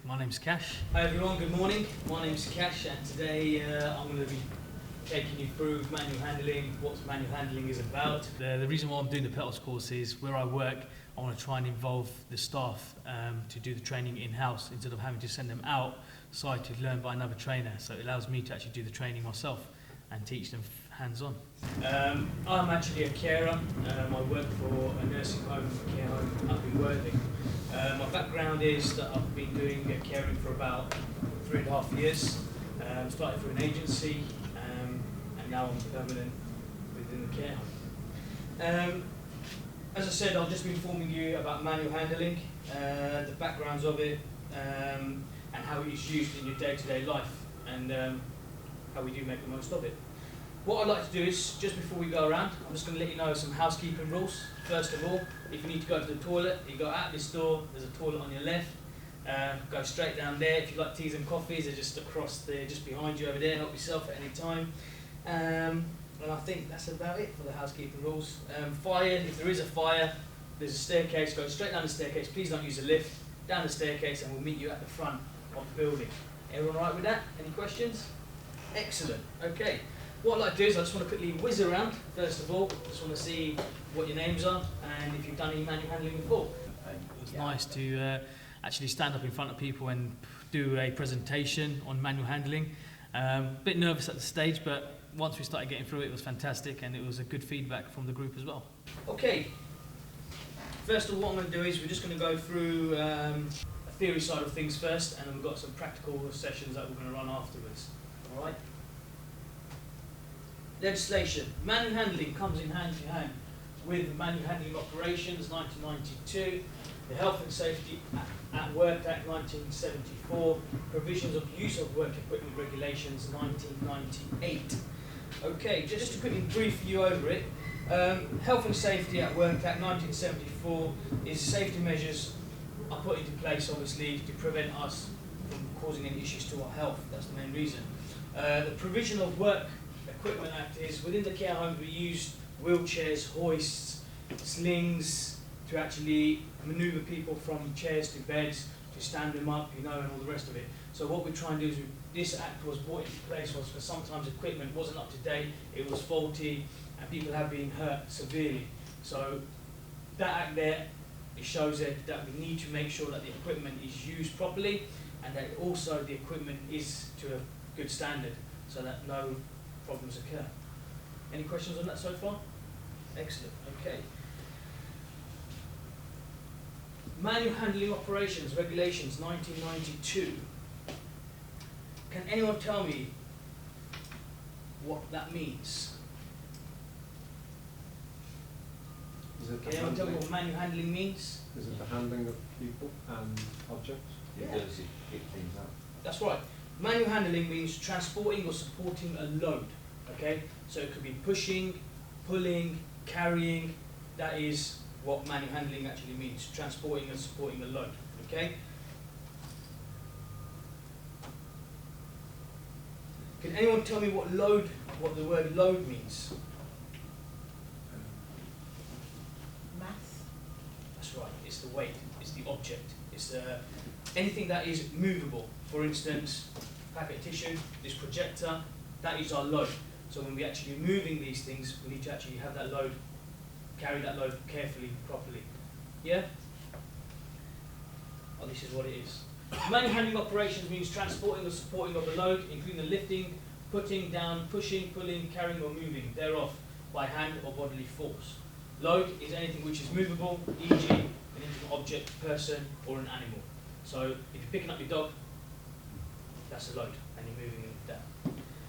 My name's Cash. Hi everyone, good morning. My name's Cash and today I'm going to be taking you through manual handling, what manual handling is about. The reason why I'm doing the PTLLS course is where I work, I want to try and involve the staff to do the training in-house instead of having to send them out site to learn by another trainer. So it allows me to actually do the training myself and teach them hands-on. I'm actually a carer. I work for a nursing home, a care home up in Worthing. My background is that I've been doing caring for about 3.5 years. Started through an agency and now I'm permanent within the care home. As I said, I'll just be informing you about manual handling, the backgrounds of it, and how it is used in your day-to-day life, and how we do make the most of it. What I'd like to do is, just before we go around, I'm just going to let you know some housekeeping rules. First of all, if you need to go to the toilet, you go out this door, there's a toilet on your left, go straight down there. If you like teas and coffees, they're just across there, just behind you over there, help yourself at any time. And I think that's about it for the housekeeping rules. Fire, if there is a fire, there's a staircase, go straight down the staircase, please don't use the lift, down the staircase and we'll meet you at the front of the building. Everyone alright with that? Any questions? Excellent, okay. What I'd like to do is I just want to quickly whiz around, first of all. Just want to see what your names are and if you've done any manual handling before. It was nice to actually stand up in front of people and do a presentation on manual handling. A bit nervous at the stage, but once we started getting through it, it was fantastic and it was a good feedback from the group as well. Okay, first of all what I'm going to do is we're just going to go through a theory side of things first, and then we've got some practical sessions that we're going to run afterwards. Alright? Legislation. Manual handling comes in hand in hand with Manual Handling Operations 1992, the Health and Safety at Work Act 1974, Provisions of Use of Work Equipment Regulations 1998. Okay, just to quickly brief you over it, Health and Safety at Work Act 1974 is safety measures are put into place obviously to prevent us from causing any issues to our health. That's the main reason. The Provision of Work Equipment Act is within the care homes we use wheelchairs, hoists, slings to actually manoeuvre people from chairs to beds, to stand them up, you know, and all the rest of it. So what we try and do is, this act was brought into place was because sometimes equipment wasn't up to date, it was faulty, and people have been hurt severely. So that act there, it shows that we need to make sure that the equipment is used properly and that also the equipment is to a good standard so that no problems occur. Any questions on that so far? Excellent, okay. Manual Handling Operations Regulations 1992. Can anyone tell me what that means? Can anyone tell me what manual handling means? Is it the handling of people and objects? Yeah. It does, you pick things up. That's right. Manual handling means transporting or supporting a load. Okay, so it could be pushing, pulling, carrying. That is what manual handling actually means: transporting and supporting a load. Okay. Can anyone tell me what the word load means? Mass. That's right. It's the weight. It's the object. It's anything that is movable. For instance, packet tissue, this projector. That is our load. So when we're actually moving these things, we need to actually have that load, carry that load carefully, properly. Yeah? Oh, this is what it is. Manual handling operations means transporting or supporting of a load, including the lifting, putting down, pushing, pulling, carrying or moving thereof by hand or bodily force. Load is anything which is movable, e.g. an inanimate object, person or an animal. So if you're picking up your dog, that's a load and you're moving it down.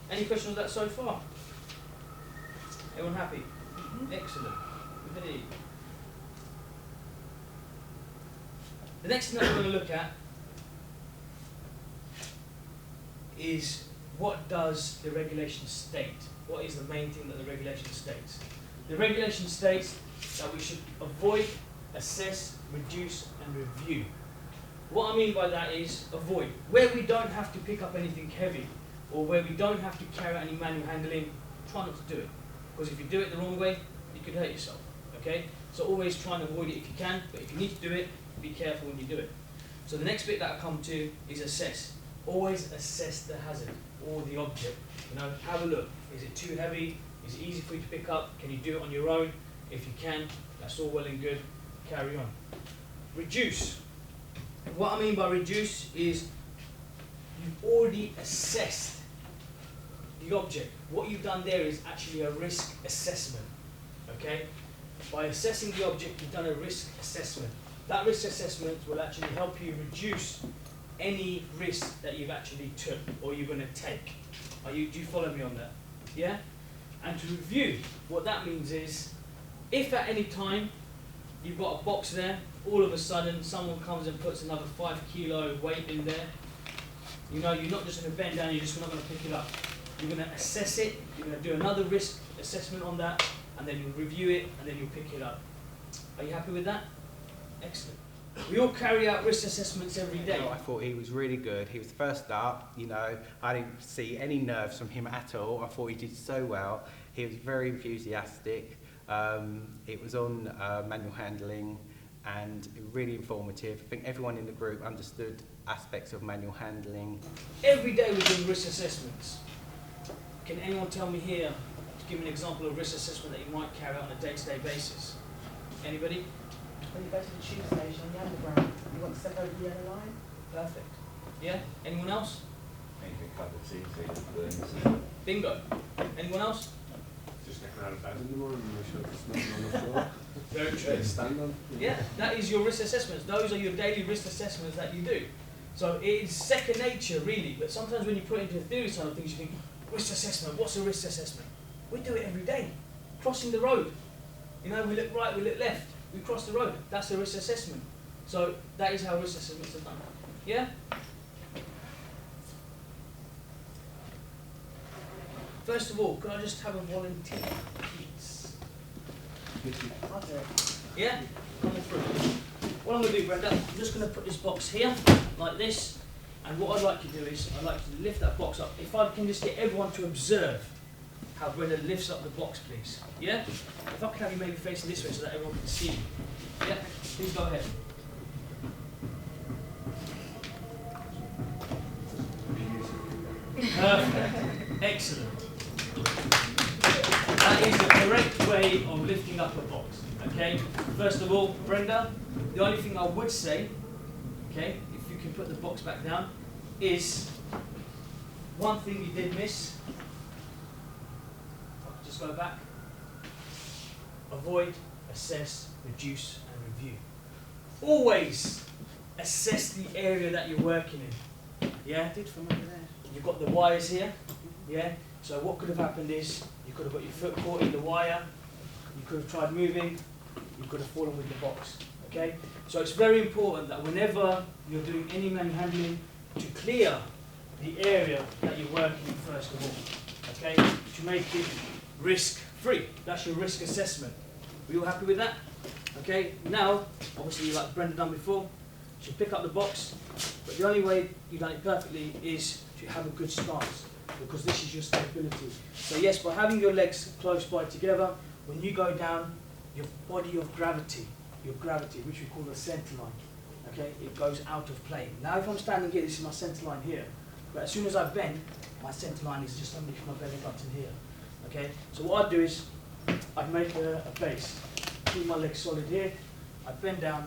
Any questions on that so far? Everyone happy? Excellent. Okay. The next thing that we're going to look at is what does the regulation state? What is the main thing that the regulation states? The regulation states that we should avoid, assess, reduce and review. What I mean by that is avoid. Where we don't have to pick up anything heavy or where we don't have to carry out any manual handling, try not to do it. Because if you do it the wrong way, you could hurt yourself. Okay? So always try and avoid it if you can, but if you need to do it, be careful when you do it. So the next bit that I come to is assess. Always assess the hazard or the object. You know, have a look. Is it too heavy? Is it easy for you to pick up? Can you do it on your own? If you can, that's all well and good. Carry on. Reduce. What I mean by reduce is you've already assessed the object. What you've done there is actually a risk assessment. Okay? By assessing the object, you've done a risk assessment. That risk assessment will actually help you reduce any risk that you've actually took or you're going to take. Do you follow me on that? Yeah? And to review, what that means is, if at any time you've got a box there, all of a sudden someone comes and puts another 5 kilo weight in there, you know, you're not just going to bend down, you're just not going to pick it up. You're going to assess it, you're going to do another risk assessment on that, and then you'll review it, and then you'll pick it up. Are you happy with that? Excellent. We all carry out risk assessments every day. I thought he was really good. He was the first up, you know. I didn't see any nerves from him at all. I thought he did so well. He was very enthusiastic. It was on manual handling and really informative. I think everyone in the group understood aspects of manual handling. Every day we're doing risk assessments. Can anyone tell me here, to give me an example of risk assessment that you might carry out on a day-to-day basis? Anybody? When you go to the tube station on the underground, you want to step over the yellow line? Perfect. Yeah? Anyone else? Anything covered, see, burns. Bingo. Anyone else? Just getting out of bed in the morning and make sure there's nothing on the floor. Very true. Stand on. Yeah, that is your risk assessments. Those are your daily risk assessments that you do. So it's second nature, really. But sometimes when you put it into the theory side of things, you think, risk assessment, what's a risk assessment? We do it every day. Crossing the road. You know, we look right, we look left. We cross the road. That's a risk assessment. So that is how risk assessments are done. Yeah? First of all, can I just have a volunteer, please? I'll do it. Yeah? Coming through. What I'm going to do, Brenda, I'm just going to put this box here, like this. And what I'd like to do is, I'd like to lift that box up. If I can just get everyone to observe how Brenda lifts up the box, please. Yeah? If I can have you maybe facing this way so that everyone can see you. Yeah? Please go ahead. Perfect. Excellent. That is the correct way of lifting up a box. Okay? First of all, Brenda, the only thing I would say, okay, if you can put the box back down, is one thing you did miss. Just go back. Avoid, assess, reduce, and review. Always assess the area that you're working in. Yeah? Did from over there. You've got the wires here. Yeah? So what could have happened is you could have got your foot caught in the wire. You could have tried moving. You could have fallen with the box. Okay? So it's very important that whenever you're doing any manual handling, to clear the area that you're working in first of all. Okay? To make it risk-free. That's your risk assessment. Are you all happy with that? Okay, now, obviously like Brenda done before, she'll pick up the box, but the only way you've done it perfectly is to have a good stance, because this is your stability. So yes, by having your legs close by together, when you go down, your body of gravity, which we call the centre line, okay, it goes out of play. Now if I'm standing here, this is my centre line here, but as soon as I bend, my centre line is just underneath my belly button here. Okay, so what I'd do is, I'd make a base, keep my legs solid here, I bend down,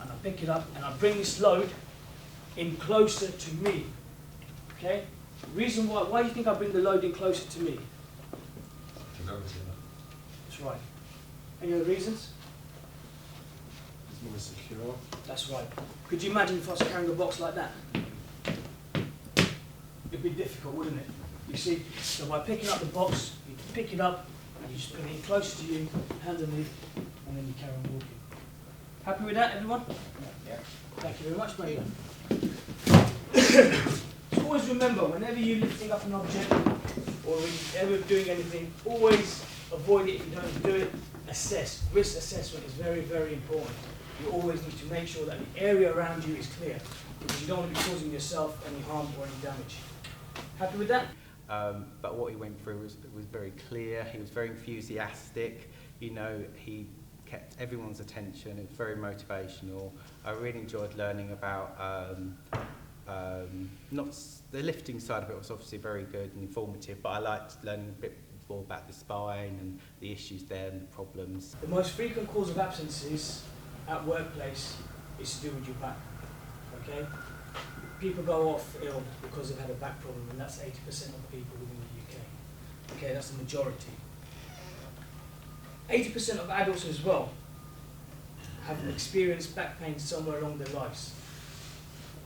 and I pick it up, and I bring this load in closer to me. Okay, reason why do you think I bring the load in closer to me? That's right. Any other reasons? It's more secure. That's right. Could you imagine if I was carrying a box like that? It'd be difficult, wouldn't it? You see, so by picking up the box, you pick it up, and you just bring it in closer to you, hands underneath, and then you carry on walking. Happy with that, everyone? Yeah. Thank you very much, Brenda. So always remember, whenever you're lifting up an object, or whenever doing anything, always avoid it if you don't do it. Assess. Risk assessment is very, very important. You always need to make sure that the area around you is clear, because you don't want to be causing yourself any harm or any damage. Happy with that? But what he went through was very clear. He was very enthusiastic. You know, he kept everyone's attention. It was very motivational. I really enjoyed learning about the lifting side of it was obviously very good and informative, but I liked learning a bit more about the spine and the issues there and the problems. The most frequent cause of absences at workplace is to do with your back. Okay? People go off ill because they've had a back problem, and that's 80% of people within the UK. Okay, that's the majority. 80% of adults as well have experienced back pain somewhere along their lives.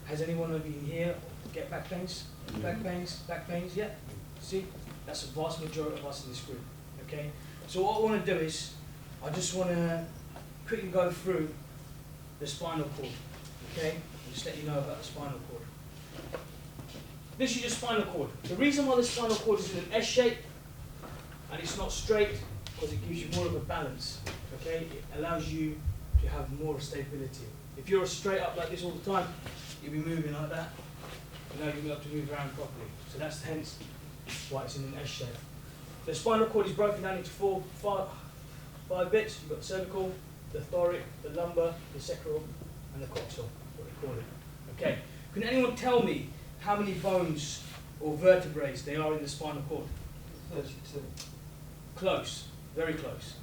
Has anyone of you here get back pains? Back pains, yeah? See? That's the vast majority of us in this group, okay? So what I want to do is, I just want to quickly go through the spinal cord, okay? And just let you know about the spinal cord. This is your spinal cord. The reason why the spinal cord is in an S shape and it's not straight, because it gives you more of a balance, okay? It allows you to have more stability. If you're straight up like this all the time, you'll be moving like that. You know, you'll be able to move around properly. So that's hence why it's in an S shape. The spinal cord is broken down into five bits. You've got the cervical, the thoracic, the lumbar, the sacral, and the coxal, what they call it. Okay. Can anyone tell me how many bones or vertebrae there are in the spinal cord? 32. Close. Very close.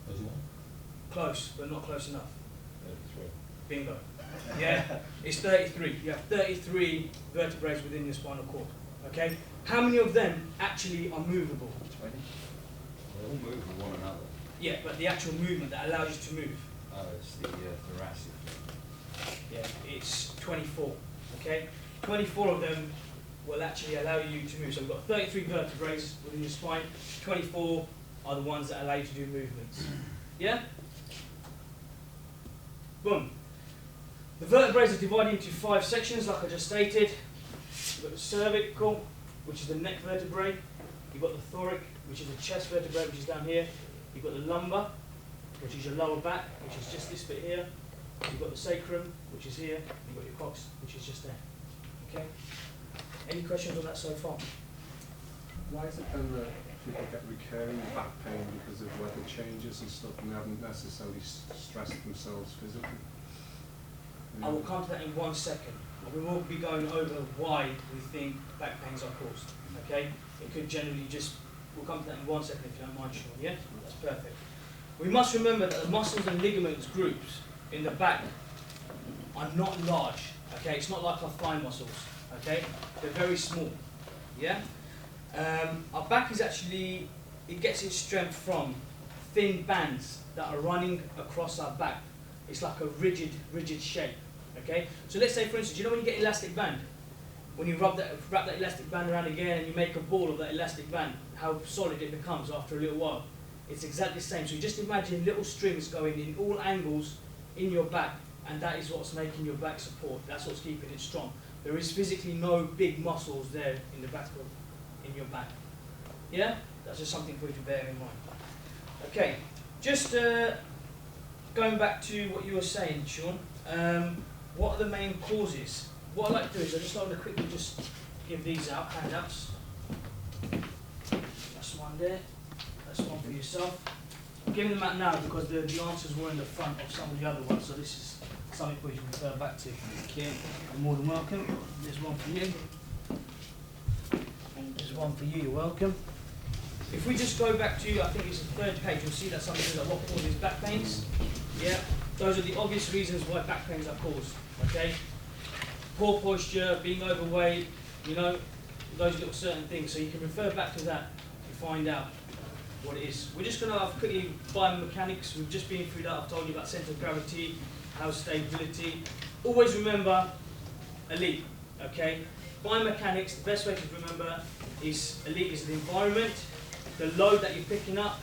There's one? Close, but not close enough. 33. Bingo. Yeah, it's 33. You have 33 vertebrae within the spinal cord. Okay? How many of them actually are movable? 20. They all move with one another. Yeah, but the actual movement that allows you to move. Oh, it's the thoracic. Yeah, it's 24. Okay? 24 of them will actually allow you to move. So we've got 33 vertebrae within the spine. 24 are the ones that allow you to do movements. Yeah? Boom. The vertebrae are divided into 5 sections, like I just stated. You've got the cervical, which is the neck vertebrae. You've got the thoracic, which is the chest vertebrae, which is down here. You've got the lumbar, which is your lower back, which is just this bit here. You've got the sacrum, which is here. You've got your cox, which is just there. Okay? Any questions on that so far? Why is it then that people get recurring back pain because of weather changes and stuff, and they haven't necessarily stressed themselves physically? I will come to that in 1 second. We will be going over why we think back pains are caused. Okay? It could generally just, we'll come to that in 1 second if you don't mind, Sean. Yeah? That's perfect. We must remember that the muscles and ligaments groups in the back are not large. Okay? It's not like our thigh muscles. Okay? They're very small. Yeah? Our back is actually, it gets its strength from thin bands that are running across our back. It's like a rigid shape. Okay? So let's say, for instance, you know when you get elastic band? When you wrap that elastic band around again and you make a ball of that elastic band, how solid it becomes after a little while. It's exactly the same. So you just imagine little strings going in all angles in your back, and that is what's making your back support. That's what's keeping it strong. There is physically no big muscles there in the back in your back. Yeah? That's just something for you to bear in mind. Okay, just going back to what you were saying, Sean, what are the main causes? What I like to do is I just like to quickly just give these out, handouts. That's one there, that's one for yourself. I'm giving them out now because the answers were in the front of some of the other ones, so this is something for you to refer back to. Okay, you're more than welcome. There's one for you. There's one for you, you're welcome. If we just go back to, I think it's the 3rd page, you'll see that something says what causes back pains. Yeah, those are the obvious reasons why back pains are caused. Okay, poor posture, being overweight, you know, those little certain things. So you can refer back to that to find out what it is. We're just going to have quickly biomechanics. We've just been through that. I've told you about centre of gravity, how stability. Always remember elite. Okay, biomechanics. The best way to remember is elite is the environment, the load that you're picking up,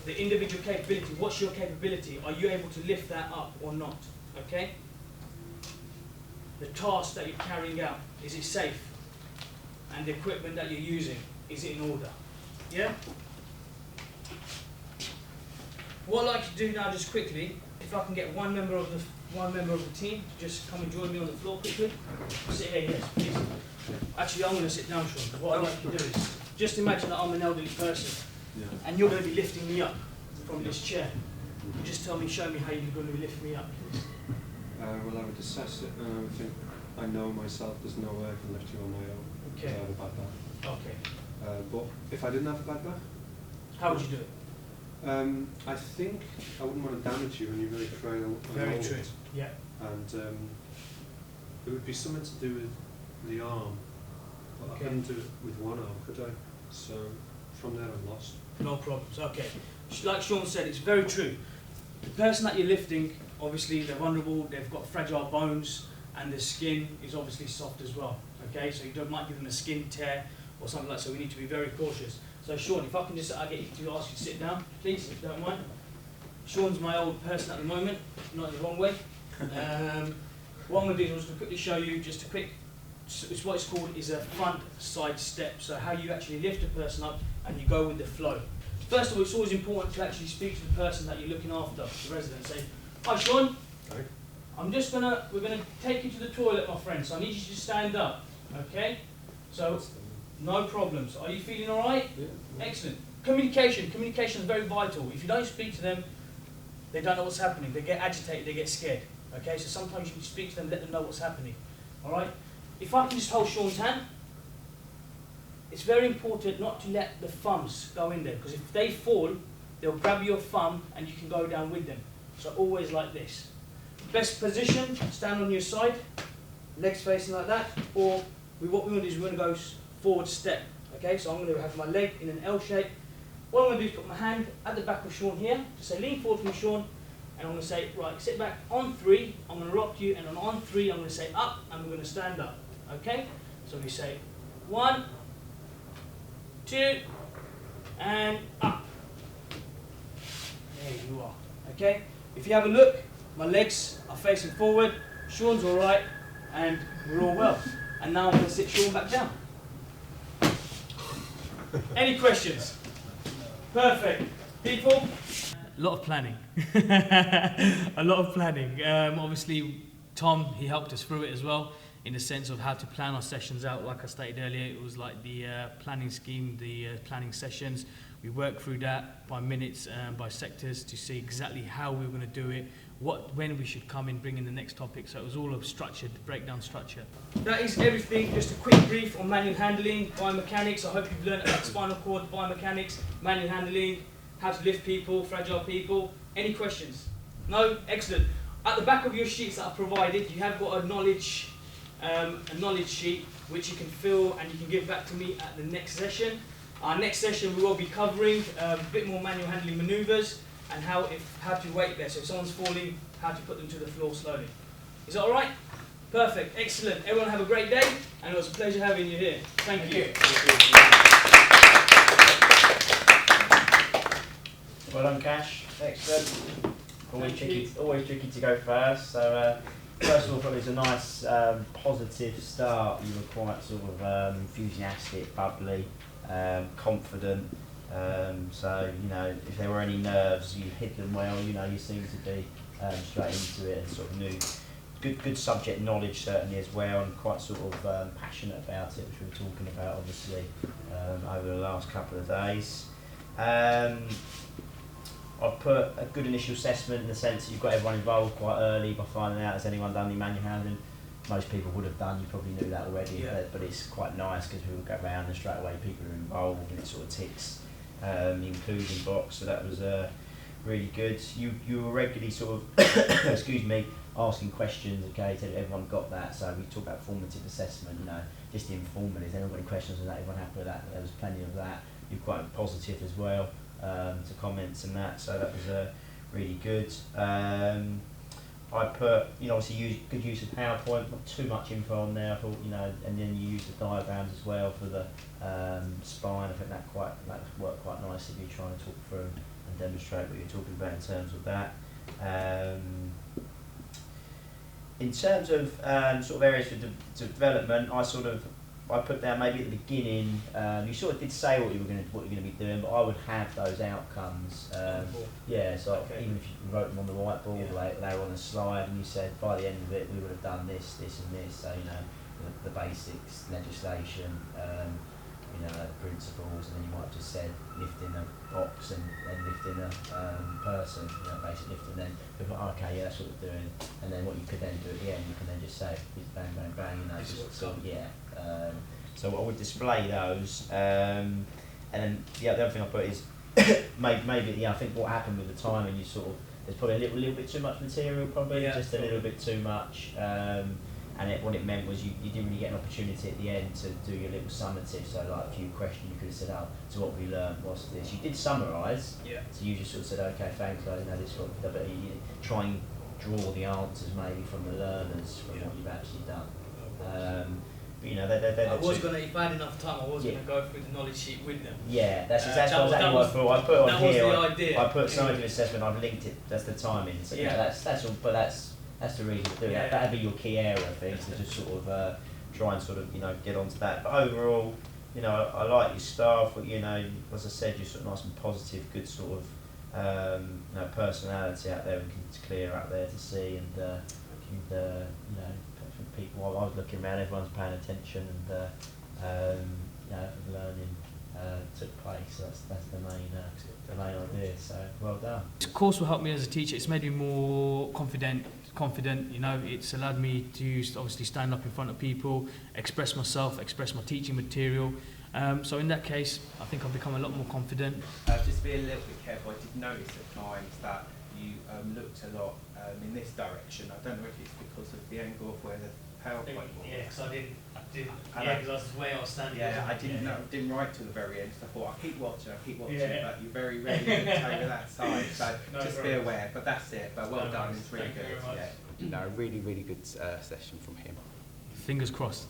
the individual capability. What's your capability? Are you able to lift that up or not? Okay? The task that you're carrying out, is it safe? And the equipment that you're using, is it in order? Yeah? What I'd like to do now, just quickly, if I can get one member of the team to just come and join me on the floor quickly. Sit here, yes, please. Actually, I'm going to sit down, Sean. What I'd like to do is just imagine that I'm an elderly person. Yeah. and you're going to be lifting me up from this chair. You just show me how you're going to be lifting me up. Well, I would assess it and I would think, I know myself, there's no way I can lift you on my own. Okay. I have a bad back. Okay. But if I didn't have a bad back, How would you do it? I think I wouldn't want to damage you and you're very frail. and Very old. true. Yeah. And it would be something to do with the arm. But Okay. I couldn't do it with one arm, could I? So from there I'm lost. No problems. Okay. Like Sean said, it's very true. The person that you're lifting, obviously they're vulnerable, they've got fragile bones, and their skin is obviously soft as well. Okay, so might give them a skin tear or something like that, so we need to be very cautious. So Sean, if I can just get you to ask you to sit down, please, if you don't mind. Sean's my old person at the moment, not in the wrong way. What I'm going to do is I'm just going to quickly show you just a quick, it's what it's called is a front side step, so how you actually lift a person up and you go with the flow. First of all, it's always important to actually speak to the person that you're looking after, the resident. Say, hi Sean, Right. we're gonna take you to the toilet, my friend, so I need you to stand up, okay? So, no problems. Are you feeling all right? Yeah. Excellent. Communication is very vital. If you don't speak to them, they don't know what's happening. They get agitated, they get scared, okay? So sometimes you can speak to them, let them know what's happening, all right? If I can just hold Sean's hand, it's very important not to let the thumbs go in there, because if they fall, they'll grab your thumb and you can go down with them. So always like this. Best position, stand on your side, legs facing like that, or what we want to do is we're going to go forward step. Okay, so I'm going to have my leg in an L shape. What I'm going to do is put my hand at the back of Sean here, to say lean forward from Sean, and I'm going to say, right, sit back on 3, I'm going to rock you, and on 3 I'm going to say up, and we're going to stand up. Okay, so we say 1, 2, and up. There you are. Okay, if you have a look, my legs are facing forward, Sean's all right, and we're all well. And now I'm going to sit Sean back down. Any questions? Perfect. People? A lot of planning. A lot of planning. Obviously, Tom, he helped us through it as well, in the sense of how to plan our sessions out. Like I stated earlier, it was like the planning scheme, the planning sessions. We worked through that by minutes, by sectors, to see exactly how we were going to do it, when we should come in, bring in the next topic. So it was all a structured, breakdown structure. That is everything. Just a quick brief on manual handling, biomechanics. I hope you've learned about spinal cord, biomechanics, manual handling, how to lift people, fragile people. Any questions? No? Excellent. At the back of your sheets that are provided, you have got a knowledge sheet which you can fill and you can give back to me at the next session. Our next session we will be covering a bit more manual handling manoeuvres and how to weight bear. So if someone's falling, how to put them to the floor slowly. Is that all right? Perfect. Excellent. Everyone have a great day, and it was a pleasure having you here. Thank you. Well done, Cash. Excellent. Always Thank you. tricky to go first. So first of all, probably it's a nice positive start. You were quite sort of enthusiastic, bubbly, confident. So you know, if there were any nerves, you hid them well. You know, you seem to be straight into it and sort of knew. Good subject knowledge certainly as well, and quite sort of passionate about it, which we were talking about obviously over the last couple of days. I've put a good initial assessment in the sense that you've got everyone involved quite early by finding out has anyone done any manual handling. Most people would have done, you probably knew that already, Yeah. but it's quite nice because we will go around and straight away people are involved and it sort of ticks the inclusion box, so that was really good. You were regularly sort of, excuse me, asking questions, okay, so everyone got that. So we talked about formative assessment, you know, just informally, is anyone got any questions on that, everyone happy with that? There was plenty of that. You're quite positive as well to comments and that, so that was really good. I put, you know, obviously good use of PowerPoint, not too much info on there, I thought, you know, and then you use the diagrams as well for the spine. I think that worked quite nicely if you're trying to talk through and demonstrate what you're talking about in terms of that. In terms of sort of areas for development, I put down maybe at the beginning. You sort of did say what you're going to be doing, but I would have those outcomes. Yeah, so Okay. even if you wrote them on the whiteboard, they were on a slide, and you said by the end of it we would have done this, this, and this. So you know the basics, legislation, you know, principles, and then you might have just said lifting a box and lifting a person, you know, basic lifting. Then people are like, okay, yeah, that's what we're doing. And then what you could then do at the end, you can then just say bang, bang, bang, you know, This is just what's sort of, up. yeah. So I would display those, and then the other thing I put is maybe yeah, I think what happened with the timing, you sort of there's probably a little bit too much material, probably Yeah, just a little bit too much. And what it meant was you didn't really get an opportunity at the end to do your little summative. So like a few questions you could have said, oh, so what we learned was this. You did summarise, Yeah. so you just sort of said, okay, thanks, I know this one, but you try and draw the answers maybe from the learners from what you've actually done. But you know, they're I was two. going to, if I had enough time, I was Yeah. going to go through the knowledge sheet with them. Yeah, that's That exactly was- what I thought. I put on that was here. the idea. I put summative assessment. I've linked it. That's the timing. So yeah, Yeah. that's all. But that's the reason to do Yeah. that. That'd be your key area, I think, to just sort of try and sort of get onto that. But overall, I like your staff. But as I said, you're sort of nice and positive, good sort of personality out there, and it's clear out there to see. And from people, I was looking around, everyone's paying attention, and learning took place. So that's the main idea. So well done. This course will help me as a teacher. It's made me more confident. It's allowed me to obviously stand up in front of people, express myself, express my teaching material. So in that case, I think I've become a lot more confident. Just be a little bit careful. I did notice at times that you looked a lot in this direction. I don't know if it's because of the angle of where the PowerPoint was. Yeah, because I didn't. And Yeah, because I was way outstanding. Yeah, I didn't know, didn't write till the very end, so I thought I'll keep watching, Yeah. but you're very ready to take that side, so No just be worries. aware, but that's it, but well No done, worries. it's really Thank you good, very much. yeah. No, really, really good session from him. Fingers crossed.